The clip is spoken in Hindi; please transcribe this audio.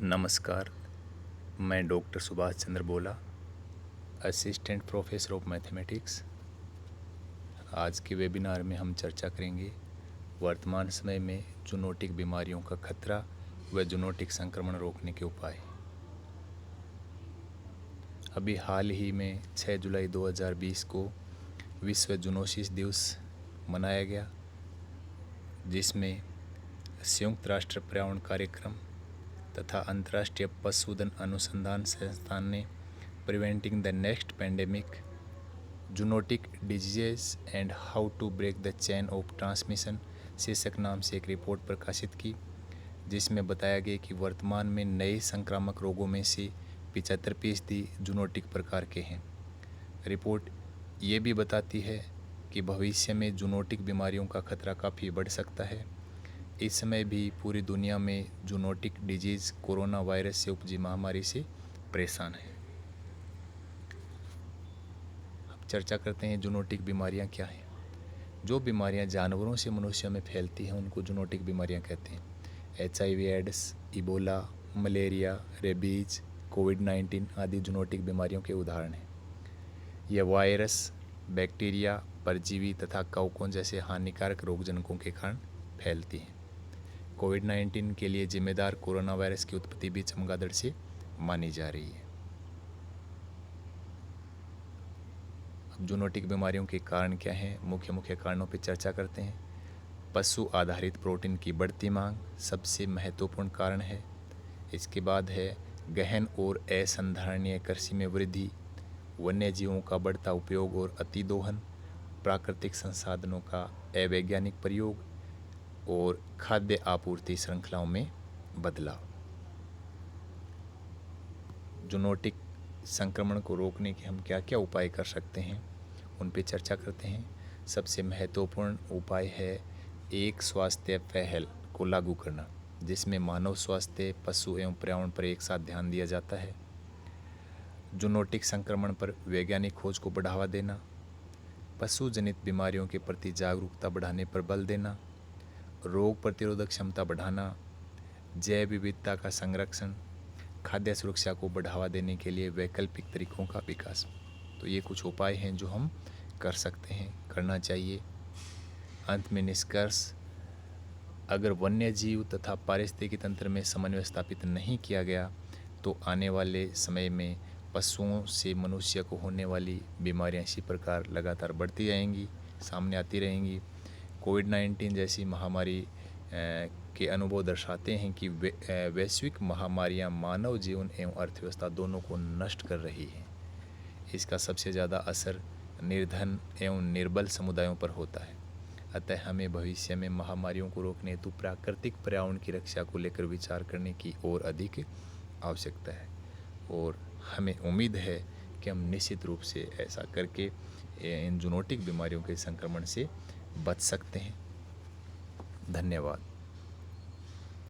नमस्कार। मैं डॉक्टर सुभाष चंद्र बोला, असिस्टेंट प्रोफेसर ऑफ मैथमेटिक्स। आज के वेबिनार में हम चर्चा करेंगे वर्तमान समय में जूनोटिक बीमारियों का खतरा व जूनोटिक संक्रमण रोकने के उपाय। अभी हाल ही में 6 जुलाई 2020 को विश्व जूनोसिस दिवस मनाया गया, जिसमें संयुक्त राष्ट्र पर्यावरण कार्यक्रम तथा अंतर्राष्ट्रीय पशुधन अनुसंधान संस्थान ने preventing the next pandemic zoonotic diseases and how to break the chain of transmission शीर्षक नाम से एक रिपोर्ट प्रकाशित की, जिसमें बताया गया कि वर्तमान में नए संक्रामक रोगों में से 75% जूनोटिक प्रकार के हैं। रिपोर्ट ये भी बताती है कि भविष्य में जूनोटिक बीमारियों का खतरा काफ़ी बढ़ सकता है। इस समय भी पूरी दुनिया में जूनोटिक डिजीज़ कोरोना वायरस से उपजी महामारी से परेशान है। अब चर्चा करते हैं जूनोटिक बीमारियां क्या हैं। जो बीमारियां जानवरों से मनुष्यों में फैलती हैं उनको जूनोटिक बीमारियां कहते हैं। HIV AIDS, Ebola, malaria, rabies, कोविड-19 आदि जूनोटिक बीमारियों के उदाहरण हैं। यह वायरस, बैक्टीरिया, परजीवी तथा कवकों जैसे हानिकारक रोगजनकों के कारण फैलती हैं। कोविड-19 के लिए जिम्मेदार कोरोना वायरस की उत्पत्ति भी चमगादड़ से मानी जा रही है। अब जूनोटिक बीमारियों के कारण क्या हैं, मुख्य कारणों पर चर्चा करते हैं। पशु आधारित प्रोटीन की बढ़ती मांग सबसे महत्वपूर्ण कारण है। इसके बाद है गहन और असंधारणीय कृषि में वृद्धि, वन्य जीवों का बढ़ता उपयोग और अतिदोहन, प्राकृतिक संसाधनों का अवैज्ञानिक प्रयोग और खाद्य आपूर्ति श्रृंखलाओं में बदलाव। जूनोटिक संक्रमण को रोकने के हम क्या क्या उपाय कर सकते हैं, उन पर चर्चा करते हैं। सबसे महत्वपूर्ण उपाय है एक स्वास्थ्य पहल को लागू करना, जिसमें मानव स्वास्थ्य, पशु एवं पर्यावरण पर एक साथ ध्यान दिया जाता है। जूनोटिक संक्रमण पर वैज्ञानिक खोज को बढ़ावा देना, पशु जनित बीमारियों के प्रति जागरूकता बढ़ाने पर बल देना, रोग प्रतिरोधक क्षमता बढ़ाना, जैव विविधता का संरक्षण, खाद्य सुरक्षा को बढ़ावा देने के लिए वैकल्पिक तरीकों का विकास। तो ये कुछ उपाय हैं जो हम कर सकते हैं, करना चाहिए। अंत में निष्कर्ष, अगर वन्य जीव तथा पारिस्थितिकी तंत्र में समन्वय स्थापित नहीं किया गया तो आने वाले समय में पशुओं से मनुष्य को होने वाली बीमारियां इसी प्रकार लगातार बढ़ती जाएंगी, सामने आती रहेंगी। कोविड-19 जैसी महामारी के अनुभव दर्शाते हैं कि वैश्विक महामारियां मानव जीवन एवं अर्थव्यवस्था दोनों को नष्ट कर रही हैं। इसका सबसे ज़्यादा असर निर्धन एवं निर्बल समुदायों पर होता है। अतः हमें भविष्य में महामारियों को रोकने हेतु प्राकृतिक पर्यावरण की रक्षा को लेकर विचार करने की और अधिक आवश्यकता है, और हमें उम्मीद है कि हम निश्चित रूप से ऐसा करके इन जूनोटिक बीमारियों के संक्रमण से बच सकते हैं। धन्यवाद।